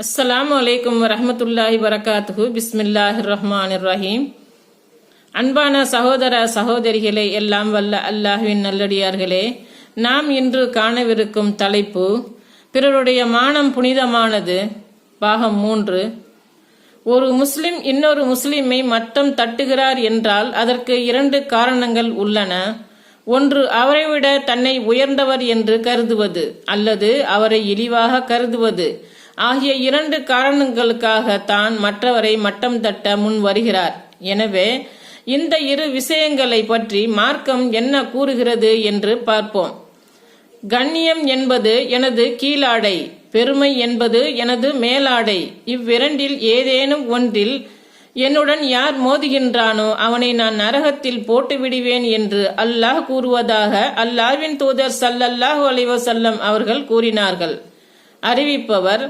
அஸ்ஸலாமு அலைக்கும் வரஹ்மத்துல்லாஹி வரகாத்துஹு. பிஸ்மில்லாஹிர் ரஹ்மானிர் ரஹீம். அன்பான சகோதர சகோதரிகளே, எல்லாம் வல்ல அல்லாஹ்வின் நல்லடியார்களே, நாம் இன்று காணவிருக்கும் தலைப்பு பிறருடைய மானம் புனிதமானது, பாகம் 3. ஒரு முஸ்லிம் இன்னொரு முஸ்லிமை மட்டம் தட்டுகிறார் என்றால் அதற்கு 2 காரணங்கள் உள்ளன. ஒன்று, அவரை விட தன்னை உயர்ந்தவர் என்று கருதுவது அல்லது அவரை இழிவாக கருதுவது ஆகிய 2 காரணங்களுக்காக தான் மற்றவரை மட்டம் தட்ட முன் வருகிறார். எனவே இந்த 2 விஷயங்களை பற்றி மார்க்கம் என்ன கூறுகிறது என்று பார்ப்போம். கண்ணியம் என்பது எனது கீழாடை, பெருமை என்பது எனது மேலாடை. இவ்விரண்டில் ஏதேனும் ஒன்றில் என்னுடன் யார் மோதுகின்றானோ அவனை நான் நரகத்தில் போட்டு விடுவேன் என்று அல்லாஹ் கூறுவதாக அல்லாஹ்வின் தூதர் ஸல்லல்லாஹு அலைஹி வஸல்லம் அவர்கள் கூறினார்கள். அறிவிப்பவர்